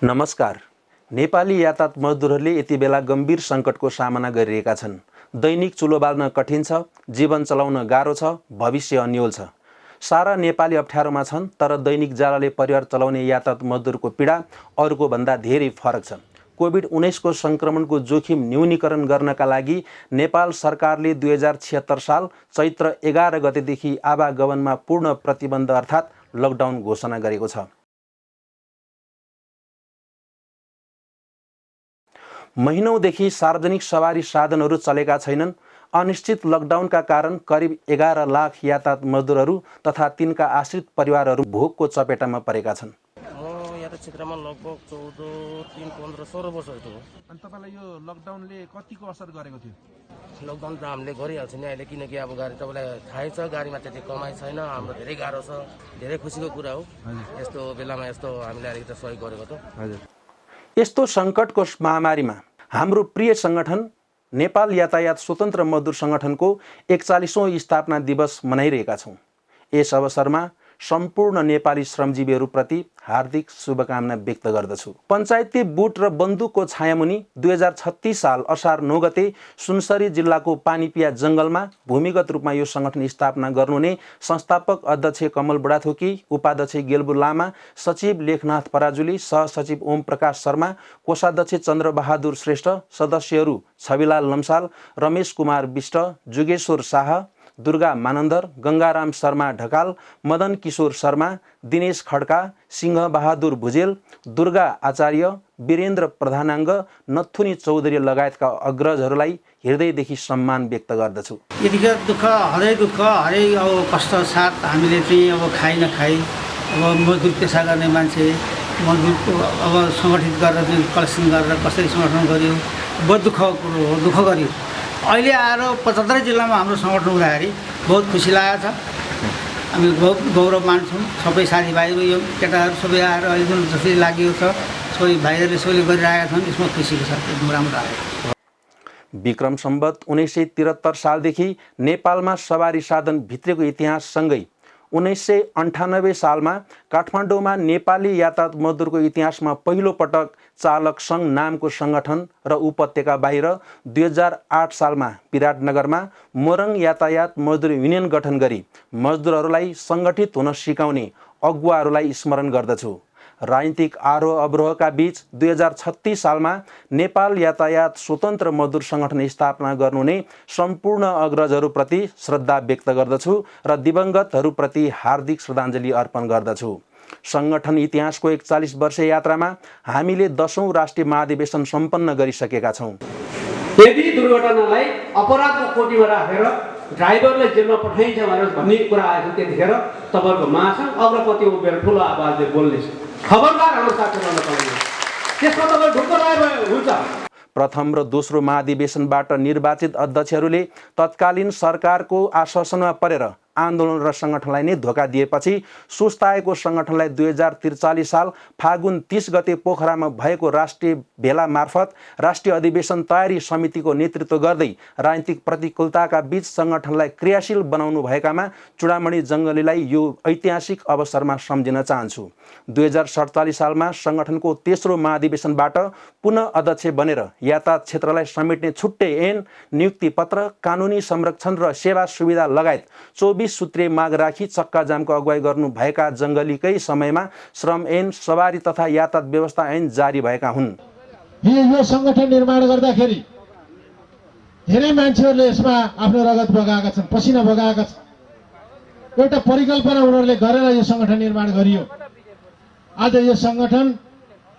नमस्कार। नेपाली यातायात मजदुरहरूले यति बेला गम्भीर सङ्कटको सामना गरिरहेका छन्। दैनिक चुलो बाल्न कठिन छ, जीवन चलाउन गाह्रो छ, भविष्य अन्योल छ। सारा नेपाली अप्ठ्यारोमा छन्, तर दैनिक जालाले परिवार चलाउने यातायात मजदुरको पीडा अरूको भन्दा धेरै फरक छ। कोभिड-19 को संक्रमणको जोखिम न्यूनीकरण गर्नका लागि नेपाल सरकारले 2076 साल चैत्र 11 गतेदेखि आवागमनमा पूर्ण प्रतिबन्ध अर्थात् लकडाउन घोषणा गरेको छ। महिनौदेखि सार्वजनिक सवारी साधनहरू चलेका छैनन्। अनिश्चित लकडाउनका कारण करिब 11 लाख यातायात मजदुरहरू तथा तिनका आश्रित परिवारहरू भोकको चपेटामा परेका छन्। म यातायात क्षेत्रमा लगभग 14, 3, 15, 16 वर्ष हो। अनि तपाईलाई यो लकडाउनले कतिको असर गरेको थियो? लकडाउन त हामीले गरिहाल्छ नि अहिले, किनकि अब गाडी तपाईँलाई थाहै छ, गाडीमा त्यति कमाइ छैन, हाम्रो धेरै गाह्रो छ। धेरै खुसीको कुरा हो यस्तो बेलामा यस्तो हामीले अलिकति सहयोग गरेको त। यस्तो सङ्कटको महामारीमा हाम्रो प्रिय सङ्गठन नेपाल यातायात स्वतन्त्र मजदुर सङ्गठनको 41औं स्थापना दिवस मनाइरहेका छौँ। यस अवसरमा सम्पूर्ण नेपाली श्रमजीवीहरूप्रति हार्दिक शुभकामना व्यक्त गर्दछु। पञ्चायती बुट र बन्दुकको छायामुनि 2036 साल असार 9 गते सुनसरी जिल्लाको पानीपिया जङ्गलमा भूमिगत रूपमा यो सङ्गठन स्थापना गर्नुहुने संस्थापक अध्यक्ष कमल बुढाथोकी, उपाध्यक्ष गेल्बु लामा, सचिव लेखनाथ पराजुली, सहसचिव ओम प्रकाश शर्मा, कोषाध्यक्ष चन्द्रबहादुर श्रेष्ठ, सदस्यहरू छविलाल लम्साल, रमेश कुमार विष्ट, जुगेश्वर शाह, दुर्गा मानन्दर, गङ्गाराम शर्मा ढकाल, मदन किशोर शर्मा, दिनेश खड्का, सिंह बहादुर भुजेल, दुर्गा आचार्य, वीरेन्द्र प्रधानाङ्ग, नथुनी चौधरी लगायतका अग्रजहरूलाई हृदयदेखि सम्मान व्यक्त गर्दछु। यतिखेर हरेक अब कष्ट साथ हामीले चाहिँ अब खाइ नखाइ अब मजदुर पेसा गर्ने मान्छे मजदुरको अब सङ्गठित गरेर चाहिँ कलेक्सन गरेर कसरी सङ्गठन गर्यो, बहुत दुःखको हो, दुःख गर्यो। अहिले आएर 75 जिल्लामा हाम्रो सङ्गठन हुँदाखेरि बहुत खुसी लागेको छ। हामी बहुत गौरव मान्छौँ। सबै साथीभाइहरू यो केटाहरू सबै आएर अहिले जसरी लागेको छ, सबै भाइहरूले सबैले गरिरहेका छन्, यसमा खुसीको छ, एकदम राम्रो लाग्यो। विक्रम सम्वत 1973 सालदेखि नेपालमा सवारी साधन भित्रेको इतिहाससँगै 1998 सालमा काठमाडौँमा नेपाली यातायात मजदुरको इतिहासमा पहिलो पटक चालक सङ्घ नामको सङ्गठन र उपत्यका बाहिर 2008 सालमा विराटनगरमा मोरङ यातायात मजदुर युनियन गठन गरी मजदुरहरूलाई सङ्गठित हुन सिकाउने अगुवाहरूलाई स्मरण गर्दछु। राजनीतिक आरोह अवरोहका बीच 2036 सालमा नेपाल यातायात स्वतन्त्र मजदुर सङ्गठन स्थापना गर्नुहुने सम्पूर्ण अग्रजहरूप्रति श्रद्धा व्यक्त गर्दछु र दिवंगतहरूप्रति हार्दिक श्रद्धाञ्जली अर्पण गर्दछु। सङ्गठन इतिहासको 41 वर्ष यात्रामा हामीले 10औं राष्ट्रिय महाधिवेशन सम्पन्न गरिसकेका छौँ। यदि दुर्घटनालाई अपराधको कोटीमा राखेर ड्राइभरलाई जेलमा पठाइन्छ भन्ने कुरा आएको त्यतिखेर तपाईँहरूको महासङ्घ अग्रपति उभिएर ठुलो आवाजले बोल्नेछ। खबरदार हाम्रो साथी बन्न पाइन्छ, त्यसमा तपाईँ ढुक्क रहे हुन्छ। प्रथम र दोस्रो महाधिवेशनबाट निर्वाचित अध्यक्षहरूले तत्कालीन सरकारको आश्वासनमा परेर आन्दोलन र सङ्गठनलाई नै धोका दिएपछि सुस्ताएको सङ्गठनलाई 2043 साल फागुन 30 गते पोखरामा भएको राष्ट्रिय भेला मार्फत राष्ट्रिय अधिवेशन तयारी समितिको नेतृत्व गर्दै राजनीतिक प्रतिकूलताका बीच सङ्गठनलाई क्रियाशील बनाउनु भएकामा चुडामणि जङ्गलीलाई यो ऐतिहासिक अवसरमा सम्झिन चाहन्छु। 2047 सालमा सङ्गठनको तेस्रो महाधिवेशनबाट पुनः अध्यक्ष बनेर यातायात क्षेत्रलाई समेट्ने छुट्टै ऐन, नियुक्ति पत्र, कानुनी संरक्षण र सेवा सुविधा लगायत 24 सूत्रीय माग राखी चक्का जामको अगुवाई गर्नु भएका जङ्गलीकै समयमा श्रम ऐन, सवारी तथा यातायात व्यवस्था ऐन जारी भएका हुन्। यो सङ्गठन निर्माण गर्दाखेरि धेरै मान्छेहरूले यसमा आफ्नो रगत बगाएका छन्, पसिना बगाएका छन्। एउटा परिकल्पना उनीहरूले गरेर यो सङ्गठन निर्माण गरियो। आज यो सङ्गठन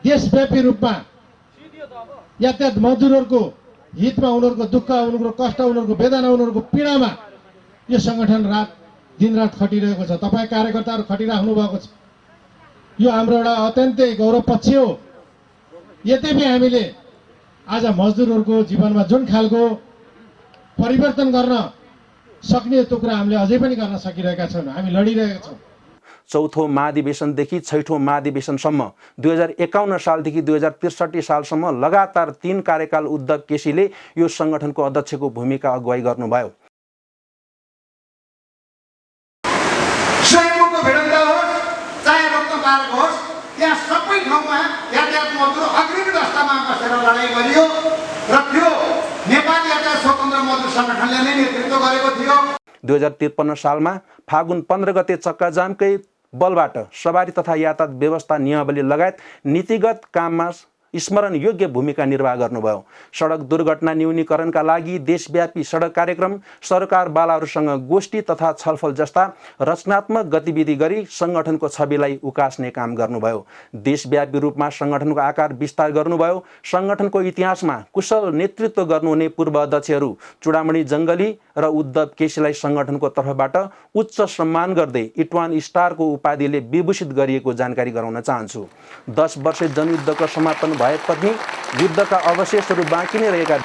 देशव्यापी रूपमा यातायात मजदुरहरूको हितमा, उनीहरूको दुःख, उनीहरूको कष्ट, उनीहरूको वेदना, उनीहरूको पीडामा यो सङ्गठन दिनरात खटिरहेको छ। तपाईँ कार्यकर्ताहरू खटिराख्नु भएको छ। यो हाम्रो एउटा अत्यन्तै गौरव पक्ष हो। यद्यपि हामीले आज मजदुरहरूको जीवनमा जुन खालको परिवर्तन गर्न सक्ने त्यो कुरा हामीले अझै पनि गर्न सकिरहेका छौँ। हामी लडिरहेका छौँ। चौथो महाधिवेशनदेखि छैठौँ महाधिवेशनसम्म 2051 सालदेखि 2063 सालसम्म लगातार 3 कार्यकाल उद्धव केसीले यो संगठनको अध्यक्षको भूमिका अगुवाई गर्नुभयो। स्वयंको भिडन्त होस् चाहे रत्नपार्क होस्, त्यहाँ सबै ठाउँमा यातायात मजदुर अग्रिम दस्तामा बसेर लडाइँ गरियो र त्यो नेपाली यातायात स्वतन्त्र मजदुर सङ्गठनले नै नेतृत्व गरेको थियो। 2053 सालमा फागुन 15 गते चक्काजामकै बलबाट सवारी तथा यातायात व्यवस्था नियमावली लगायत नीतिगत काममा स्मरण योग्य भूमिका निर्वाह गर्नुभयो। सडक दुर्घटना न्यूनीकरणका लागि देशव्यापी सडक कार्यक्रम, सरकारवालाहरूसँग गोष्ठी तथा छलफल जस्ता रचनात्मक गतिविधि गरी संगठनको छविलाई उकास्ने काम गर्नुभयो। देशव्यापी रूपमा संगठनको आकार विस्तार गर्नुभयो। संगठनको इतिहासमा कुशल नेतृत्व गर्नुहुने पूर्व अध्यक्षहरू चुडामणि जङ्गली र उद्धव केसीलाई संगठनको तर्फबाट उच्च सम्मान गर्दै इटवान स्टारको उपाधिले विभूषित गरिएको जानकारी गराउन चाहन्छु। 10 वर्षे जनयुद्धको समापन भएपछि युद्धका अवशेषहरू बाँकी नै रहेका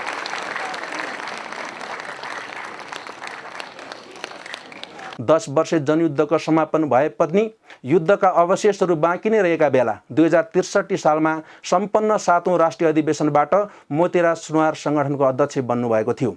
10 वर्षे जनयुद्धको समापन भएपछि युद्धका अवशेषहरू बाँकी नै रहेका बेला 2063 सालमा सम्पन्न 7औं राष्ट्रिय अधिवेशनबाट मोतीराज सुनुवार संगठनको अध्यक्ष बन्नुभएको थियो।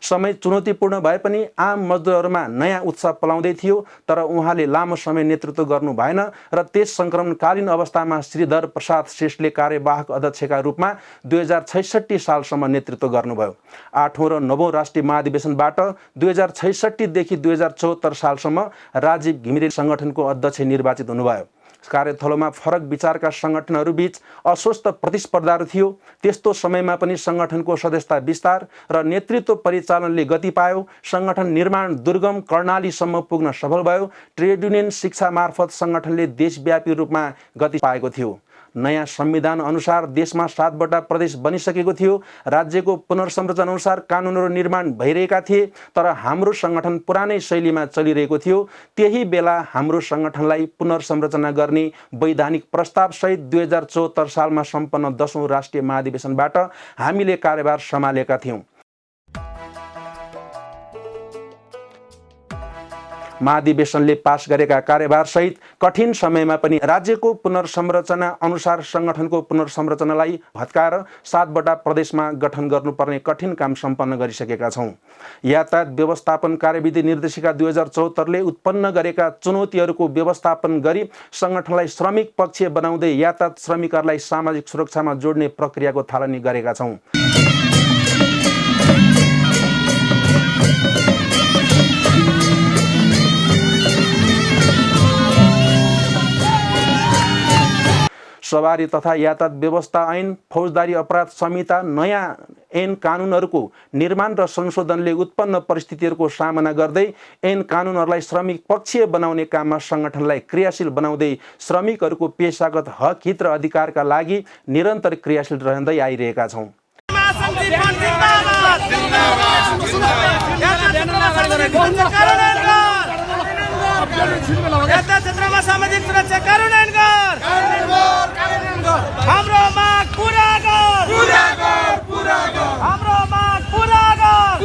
समय चुनौतीपूर्ण भए पनि आम मजदुरहरूमा नयाँ उत्साह पलाउँदै थियो, तर उहाँले लामो समय नेतृत्व गर्नु भएन र त्यस सङ्क्रमणकालीन अवस्थामा श्रीधर प्रसाद श्रेष्ठले कार्यवाहक अध्यक्षका रूपमा 2066 सालसम्म नेतृत्व गर्नुभयो। 8औं र 9औं राष्ट्रिय महाधिवेशनबाट 2066 देखि 2074 सालसम्म राजीव घिमिरे संगठनको अध्यक्ष निर्वाचित हुनुभयो। कार्यथलोमा फरक विचारका संगठनहरूबीच अस्वस्थ प्रतिस्पर्धाहरू थियो। त्यस्तो समयमा पनि संगठनको सदस्यता विस्तार र नेतृत्व परिचालनले गति पायो। संगठन निर्माण दुर्गम कर्णालीसम्म पुग्न सफल भयो। ट्रेड युनियन शिक्षा मार्फत संगठनले देशव्यापी रूपमा गति पाएको थियो। नयाँ संविधान अनुसार देशमा 7वटा प्रदेश बनिसकेको थियो। राज्यको पुनर्संरचना अनुसार कानुनहरू निर्माण भइरहेका थिए, तर हाम्रो संगठन पुरानै शैलीमा चलिरहेको थियो। त्यही बेला हाम्रो संगठनलाई पुनर्संरचना गर्ने वैधानिक प्रस्ताव सहित 2074 सालमा सम्पन्न 10औं राष्ट्रिय महाधिवेशनबाट हामीले कार्यभार सम्हालेका थियौं। महाधिवेशनले पास गरेका कार्यभार सहित कठिन समयमा पनि राज्यको पुनर्संरचना अनुसार संगठनको पुनर्संरचनालाई भत्काएर 7वटा प्रदेशमा गठन गर्नुपर्ने कठिन काम सम्पन्न गरिसकेका छौं। यातायात व्यवस्थापन कार्यविधि निर्देशिका 2074 ले उत्पन्न गरेका चुनौतीहरूको व्यवस्थापन गरी संगठनलाई श्रमिक पक्षीय बनाउँदै यातायात श्रमिकहरूलाई सामाजिक सुरक्षामा जोड्ने प्रक्रियाको थालनी गरेका छौं। सवारी तथा यातायात व्यवस्था ऐन, फौजदारी अपराध संहिता, नयाँ ऐन कानुनहरूको निर्माण र संशोधनले उत्पन्न परिस्थितिहरूको सामना गर्दै ऐन कानुनहरूलाई श्रमिक पक्षीय बनाउने काममा संगठनलाई क्रियाशील बनाउँदै श्रमिकहरूको पेशागत हक हित र अधिकारका लागि निरन्तर क्रियाशील रहँदै आइरहेका छौं। यातायात क्षेत्रमा सामाजिक सुरक्षा कार्यान्वयन गर, हाम्रो माग पूरा गर, हाम्रो माग पूरा गर,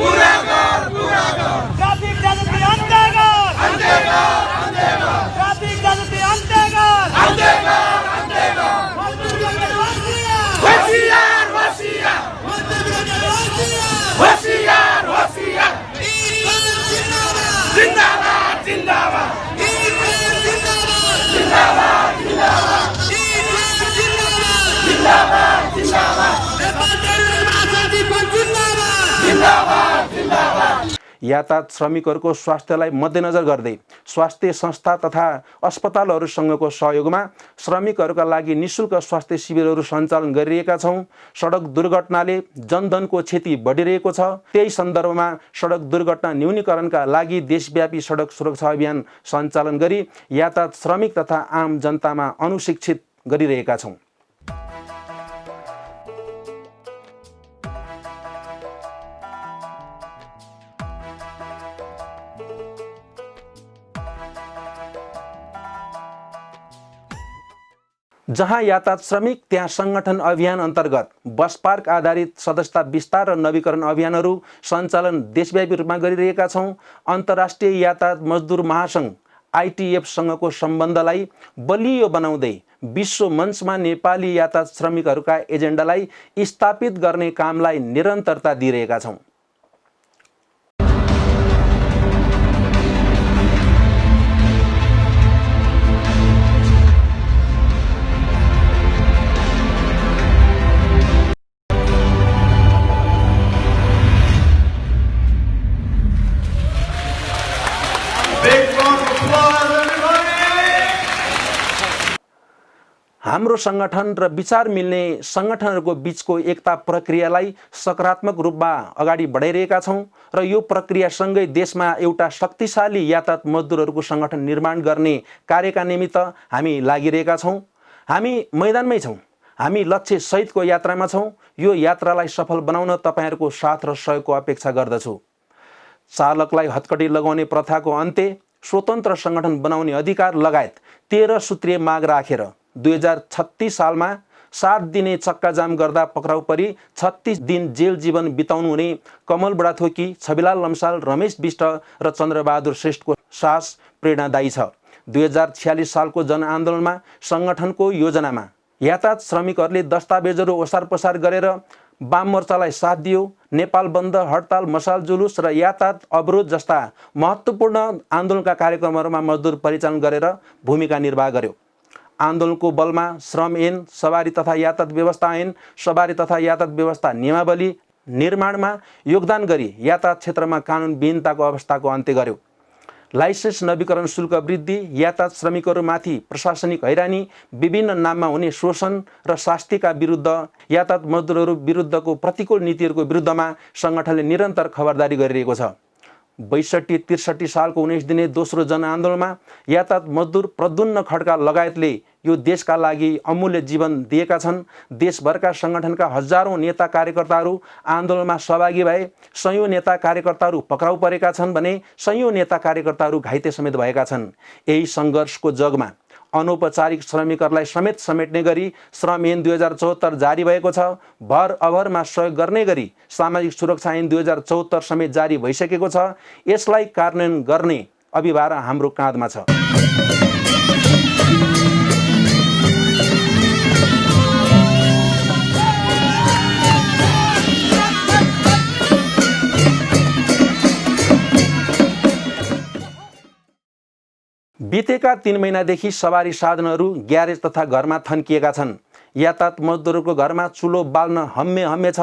ट्राफिक जागृति अन्त्य गर, ट्राफिक जागृति अन्त्य गर, होशियार होशियार होशियार होशियार, जिंदाबाद जिंदाबाद यातायात श्रमिकहरूको स्वास्थ्यलाई मध्यनजर गर्दै स्वास्थ्य संस्था तथा अस्पतालहरूसँगको सहयोगमा श्रमिकहरूका लागि निःशुल्क स्वास्थ्य शिविरहरू सञ्चालन गरिरहेका छौं। सडक दुर्घटनाले जनधनको क्षति बढिरहेको छ। त्यही सन्दर्भमा सडक दुर्घटना न्यूनीकरणका लागि देशव्यापी सडक सुरक्षा अभियान सञ्चालन गरी यातायात श्रमिक तथा आम जनतामा अनुशिक्षित गरिरहेका छौं। जहाँ यातायात श्रमिक त्यहाँ सङ्गठन अभियान अन्तर्गत बस पार्क आधारित सदस्यता विस्तार र नवीकरण अभियानहरू सञ्चालन देशव्यापी रूपमा गरिरहेका छौँ। अन्तर्राष्ट्रिय यातायात मजदुर महासङ्घ ITF-सँगको सम्बन्धलाई बलियो बनाउँदै विश्व मञ्चमा नेपाली यातायात श्रमिकहरूका एजेन्डालाई स्थापित गर्ने कामलाई निरन्तरता दिइरहेका छौँ। हाम्रो सङ्गठन र विचार मिल्ने सङ्गठनहरूको बीचको एकता प्रक्रियालाई सकारात्मक रूपमा अगाडि बढाइरहेका छौँ र यो प्रक्रियासँगै देशमा एउटा शक्तिशाली यातायात मजदुरहरूको सङ्गठन निर्माण गर्ने कार्यका निमित्त हामी लागिरहेका छौँ। हामी मैदानमै छौँ। हामी लक्ष्य सहितको यात्रामा छौँ। यो यात्रालाई सफल बनाउन तपाईँहरूको साथ र सहयोगको अपेक्षा गर्दछु। चालकलाई हत्कडी लगाउने प्रथाको अन्त्य, स्वतन्त्र सङ्गठन बनाउने अधिकार लगायत 13 सूत्रीय माग राखेर 2036 सालमा 7 दिने चक्काजाम गर्दा पक्राउ परी 36 दिन जेल जीवन बिताउनु हुने कमल बुढाथोकी, छविलाल लम्साल, रमेश विष्ट र चन्द्रबहादुर श्रेष्ठको साहस प्रेरणादायी छ। 2046 सालको जनआन्दोलनमा सङ्गठनको योजनामा यातायात श्रमिकहरूले दस्तावेजहरू ओसार पसार गरेर वाम मोर्चालाई साथ दियो। नेपाल बन्द, हडताल, मसाल जुलुस र यातायात अवरोध जस्ता महत्त्वपूर्ण आन्दोलनका कार्यक्रमहरूमा मजदुर परिचालन गरेर भूमिका निर्वाह गर्यो। आन्दोलनको बलमा श्रम ऐन, सवारी तथा यातायात व्यवस्था ऐन, सवारी तथा यातायात व्यवस्था नियमावली निर्माणमा योगदान गरी यातायात क्षेत्रमा कानुनविहीनताको अवस्थाको अन्त्य गर्यो। लाइसेन्स नवीकरण शुल्क वृद्धि, यातायात श्रमिकहरूमाथि प्रशासनिक हैरानी, विभिन्न नाममा हुने शोषण र शास्तिका विरुद्ध यातायात मजदुरहरू विरुद्धको प्रतिकूल नीतिहरूको विरुद्धमा सङ्गठनले निरन्तर खबरदारी गरिरहेको छ। 62-63 सालको 19 दिने दोस्रो जनआन्दोलनमा यातायात मजदुर प्रद्युम्न खड्का लगायतले यो देशका लागि अमूल्य जीवन दिएका छन्। देशभरका सङ्गठनका हजारौँ नेता कार्यकर्ताहरू आन्दोलनमा सहभागी भए। सयौँ नेता कार्यकर्ताहरू पक्राउ परेका छन् भने सयौँ नेता कार्यकर्ताहरू घाइते समेत भएका छन्। यही सङ्घर्षको जगमा अनौपचारिक श्रमिकहरूलाई समेत समेट्ने गरी श्रम ऐन 2074 जारी भएको छ। भर अभरमा सहयोग गर्ने गरी सामाजिक सुरक्षा ऐन 2074 समेत जारी भइसकेको छ। यसलाई कार्यान्वयन गर्ने अभिभार हाम्रो काँधमा छ। बितेका 3 महिनादेखि सवारी साधनहरू ग्यारेज तथा घरमा थन्किएका छन्। यातायात मजदुरहरूको घरमा चुलो बाल्न हम्मे छ।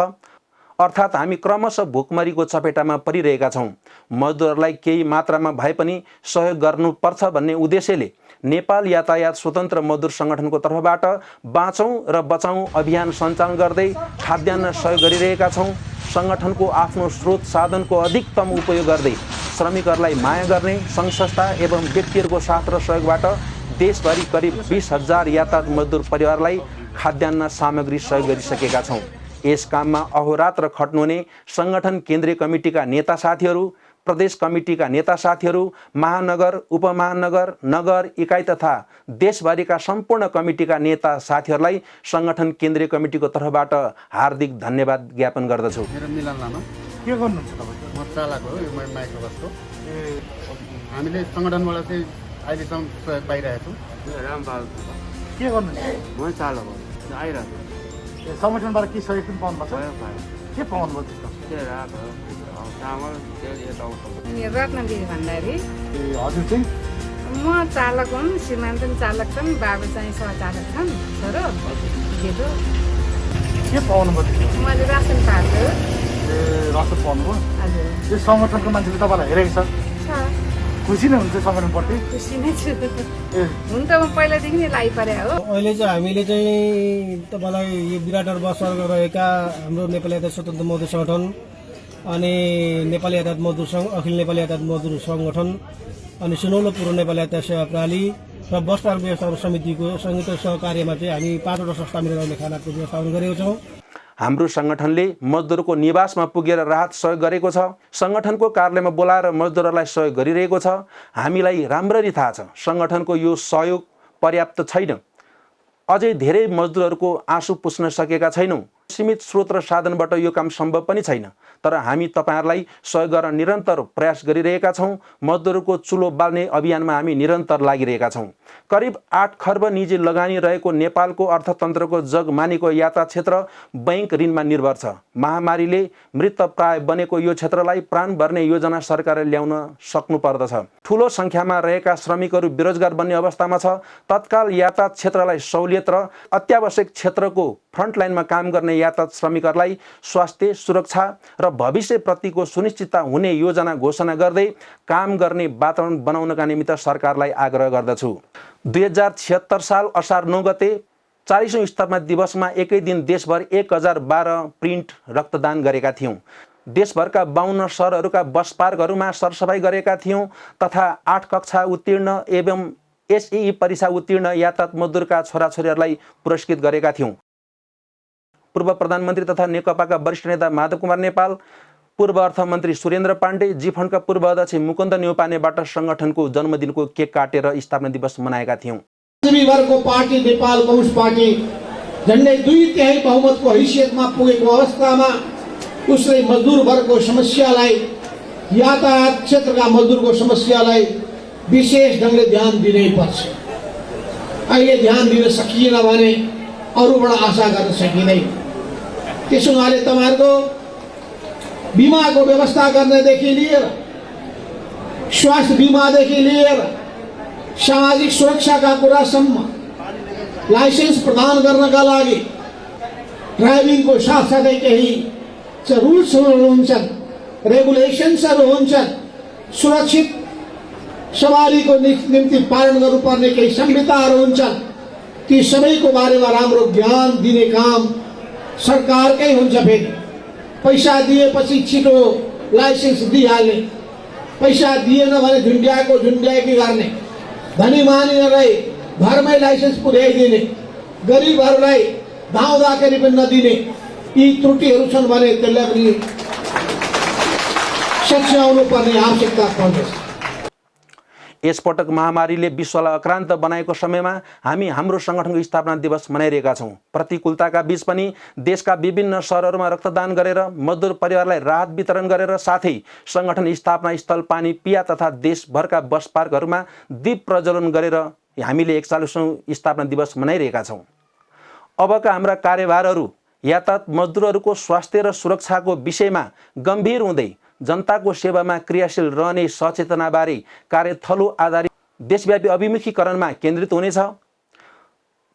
अर्थात् हामी क्रमशः भुकमरीको चपेटामा परिरहेका छौँ। मजदुरहरूलाई केही मात्रामा भए पनि सहयोग गर्नुपर्छ भन्ने उद्देश्यले नेपाल यातायात स्वतन्त्र मजदुर सङ्गठनको तर्फबाट बाँचौँ र बचाउँ अभियान सञ्चालन गर्दै खाद्यान्न सहयोग गरिरहेका छौँ। सङ्गठनको आफ्नो स्रोत साधनको अधिकतम उपयोग गर्दै श्रमिकहरूलाई माया गर्ने सङ्घ संस्था एवं व्यक्तिहरूको साथ र सहयोगबाट देशभरि करिब 20,000 यातायात मजदुर परिवारलाई खाद्यान्न सामग्री सहयोग गरिसकेका छौँ। यस काममा अहोरात्र खट्नुहुने सङ्गठन केन्द्रीय कमिटीका नेता साथीहरू, प्रदेश कमिटीका नेता साथीहरू, महानगर, उपमहानगर, नगर इकाइ तथा देशभरिका सम्पूर्ण कमिटीका नेता साथीहरूलाई सङ्गठन केन्द्रीय कमिटीको तर्फबाट हार्दिक धन्यवाद ज्ञापन गर्दछु। मेरो मिलन लामा के गर्नुहुन्छ तपाईँ? म चालक हो। यो माइक्रोबसको हामीले सङ्गठनबाट चाहिँ अहिलेसम्म सहयोग पाइरहेको छौँ। रामपाल के गर्नुहुन्छ? म चालक हो, आइरहेको सङ्गठनबाट के सहयोग पनि पाउनुभएको छ? के पाउनुभयो त्यस्तो? चामल यताउता। रत्नदेवी भण्डारी। हजुर चाहिँ? म चालक हुँ, श्रीमान पनि चालक छन्, बाबु चाहिँ सहचालक छन्, छोरो जेठो। के पाउनुभयो त्यस्तो? मैले रासन पाएको। रासन पाउनुभयो? हजुर। यो सङ्गठनको मान्छेले तपाईँलाई हेरेको छ? खुसी नै हुन्छ सङ्गठनप्रति? खुसी नै छु। हुन त म पहिलादेखि नै लागिपरे हो। अहिले चाहिँ हामीले चाहिँ तपाईँलाई यो विराटनगर बसमा रहेका हाम्रो नेपाली यातायात स्वतन्त्र मजदुर सङ्गठन अनि नेपाली यातायात मजदुर सङ्घ, अखिल नेपाली यातायात मजदुर सङ्गठन अनि सुनौलो पूर्व नेपाली यातायात सेवा प्रणाली र बस पार्क व्यवस्थापन समितिको संयुक्त सहकार्यमा चाहिँ हामी 5वटा संस्था मिलेर खानाको व्यवस्थापन गरेको छौँ। हाम्रो सङ्गठनले मजदुरको निवासमा पुगेर राहत सहयोग गरेको छ। सङ्गठनको कार्यालयमा बोलाएर मजदुरहरूलाई सहयोग गरिरहेको छ। हामीलाई राम्ररी थाहा छ सङ्गठनको यो सहयोग पर्याप्त छैन। अझै धेरै मजदुरहरूको आँसु पुस्न सकेका छैनौँ। सीमित स्रोत र साधनबाट यो काम सम्भव पनि छैन, तर हामी तपाईहरुलाई सहयोग गर्न निरन्तर प्रयास गरिरहेका छौँ। मजदुरहरूको चुलो बाल्ने अभियानमा हामी निरन्तर लागिरहेका छौँ। करिब 8 खर्ब निजी लगानी रहेको नेपालको अर्थतन्त्रको जगमानीको यातायात क्षेत्र बैंक ऋणमा निर्भर छ। महामारीले मृतप्राय बनेको यो क्षेत्रलाई प्राण भर्ने योजना सरकारले ल्याउन सक्नु पर्दछ। ठूलो संख्यामा रहेका श्रमिकहरू बेरोजगार बन्ने अवस्थामा छ। तत्काल यातायात क्षेत्रलाई सहुलियत र अत्यावश्यक क्षेत्रको फ्रन्टलाइनमा काम गर्ने यातायात श्रमिकहरूलाई स्वास्थ्य सुरक्षा र भविष्यप्रतिको सुनिश्चितता हुने योजना घोषणा गर्दै काम गर्ने वातावरण बनाउनका निमित्त सरकारलाई आग्रह गर्दछु। 2076 साल असार 9 गते 40औं स्थापना दिवसमा एकै दिन देशभर 1012 प्रिन्ट रक्तदान गरेका थियौँ। देशभरका 52 सहरहरूका बस पार्कहरूमा सरसफाई गरेका थियौँ तथा 8 कक्षा उत्तीर्ण एवं एसई परीक्षा उत्तीर्ण यातायात मजदुरका छोराछोरीहरूलाई पुरस्कृत गरेका थियौँ। पूर्व प्रधानमन्त्री तथा नेकपाका वरिष्ठ नेता माधव कुमार नेपाल, पूर्व अर्थमन्त्री सुरेन्द्र पाण्डे, जी फन्डका पूर्व अध्यक्ष मुकुन्द न्यौपानेबाट संगठनको जन्मदिनको केक काटेर स्थापना दिवस मनाएका थियौँ। वर्गको पार्टी नेपाल कम्युनिस्ट पार्टी झन्डै 2/3 बहुमतको हैसियतमा पुगेको अवस्थामा उसले मजदुर वर्गको समस्यालाई, यातायात क्षेत्रका मजदुरको समस्यालाई विशेष ढङ्गले ध्यान दिनै पर्छ। अहिले ध्यान दिन सकिएन भने अरूबाट आशा गर्न सकिँदैन। त्यसो हुनाले तपाईहरुको बिमाको व्यवस्था गर्नदेखि लिएर स्वास्थ्य बिमादेखि लिएर सामाजिक सुरक्षाका कुरासम्म लाइसेन्स प्रदान गर्नका लागि ड्राइभिङको साथसाथै केही रुल्सहरू हुन्छन्, रेगुलेसन्सहरू हुन्छन्, सुरक्षित सवारीको निम्ति पालन गर्नुपर्ने केही संहिताहरू हुन्छन्। ती सबैको बारेमा राम्रो ज्ञान दिने काम सरकारकै हुन्छ। फेरि पैसा दिएपछि छिटो लाइसेन्स दिइहाल्ने, पैसा दिएन भने झुन्ड्याएकी गर्ने, धनी मानिसलाई घरमै लाइसेन्स पुर्याइदिने, गरिबहरूलाई धाउँदाखेरि पनि नदिने, यी त्रुटिहरू छन् भने त्यसलाई पनि सच्याउनु पर्ने आवश्यकता पर्दछ। यसपटक महामारीले विश्वलाई अक्रान्त बनाएको समयमा हामी हाम्रो संगठनको स्थापना दिवस मनाइरहेका छौँ। प्रतिकूलताका बीच पनि देशका विभिन्न सहरहरूमा रक्तदान गरेर मजदुर परिवारलाई राहत वितरण गरेर साथै संगठन स्थापना स्थल पानी पिया तथा देशभरका बस पार्कहरूमा दीप प्रज्वलन गरेर हामीले 41औं स्थापना दिवस मनाइरहेका छौँ। अबका हाम्रा कार्यभारहरू यातायात मजदुरहरूको स्वास्थ्य र सुरक्षाको विषयमा गम्भीर हुँदै जनताको सेवामा क्रियाशील रहने सचेतनाबारे कार्यथलो आधारित देशव्यापी अभिमुखीकरणमा केन्द्रित हुनेछ।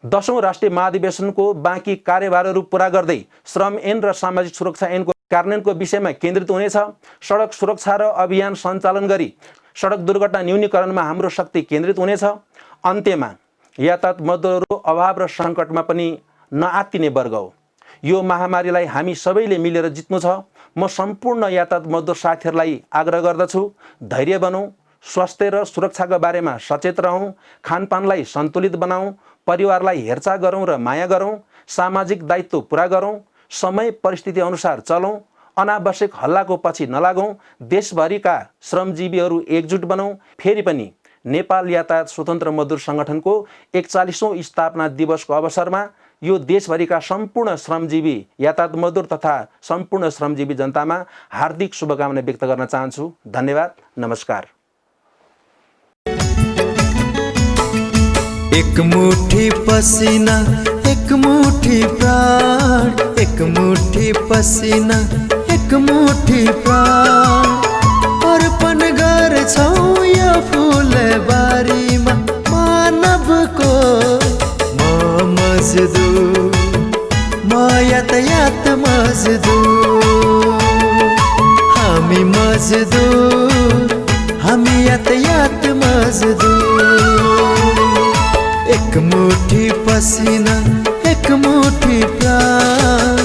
10औं राष्ट्रिय महाधिवेशनको बाँकी कार्यभारहरू पूरा गर्दै श्रम ऐन र सामाजिक सुरक्षा ऐनको कार्यान्वयनको विषयमा केन्द्रित हुनेछ। सडक सुरक्षा र अभियान सञ्चालन गरी सडक दुर्घटना न्यूनीकरणमा हाम्रो शक्ति केन्द्रित हुनेछ। अन्त्यमा यातायात मजदुरहरू अभाव र सङ्कटमा पनि नआत्तिने वर्ग हो। यो महामारीलाई हामी सबैले मिलेर जित्नु छ। म सम्पूर्ण यातायात मजदुर साथीहरूलाई आग्रह गर्दछु, धैर्य बनाऊ, स्वास्थ्य र सुरक्षाका बारेमा सचेत रहौँ, खानपानलाई सन्तुलित बनाऊ, परिवारलाई हेरचाह गरौँ र माया गरौँ, सामाजिक दायित्व पुरा गरौँ, समय परिस्थिति अनुसार चलौँ, अनावश्यक हल्लाको पछि नलागौँ, देशभरिका श्रमजीवीहरू एकजुट बनौँ। फेरि पनि नेपाल यातायात स्वतन्त्र मजदुर सङ्गठनको 41औं स्थापना दिवसको अवसरमा यो देशभरिका सम्पूर्ण श्रमजीवी यातायात मजदुर तथा सम्पूर्ण श्रमजीवी जनतामा हार्दिक शुभकामना व्यक्त गर्न चाहन्छु। धन्यवाद, नमस्कार। एक मुट्ठी पसीना, एक मुट्ठी प्राण, एक मुट्ठी पसीना, एक मुट्ठी प्राण अर्पण गर्छौं यो फुलबारीमा मानवको। म मजदुर, म यातायात मजदुर, हामी मजदुर, हामी यातायात मजदुर। एक मुट्ठी पसीना, एक मुट्ठी प्राण।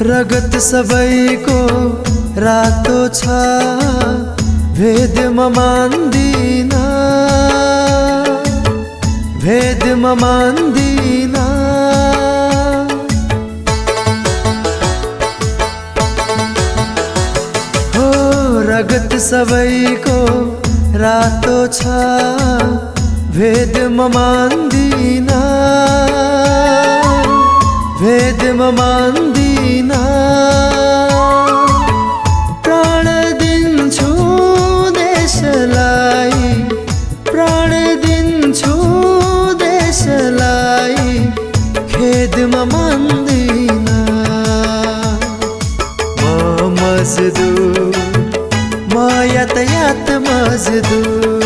रगत सबैको रातो छ, भेद म मान्दिन, भेद म मान्दिन। हो रगत सबैको रातो छ भेद म मान्दिन भेद म मान्दिन प्राण दिन्छु देशलाई प्राण दिन्छु देशलाई खेद म मान्दिन म मजदुर म यातायात मजदुर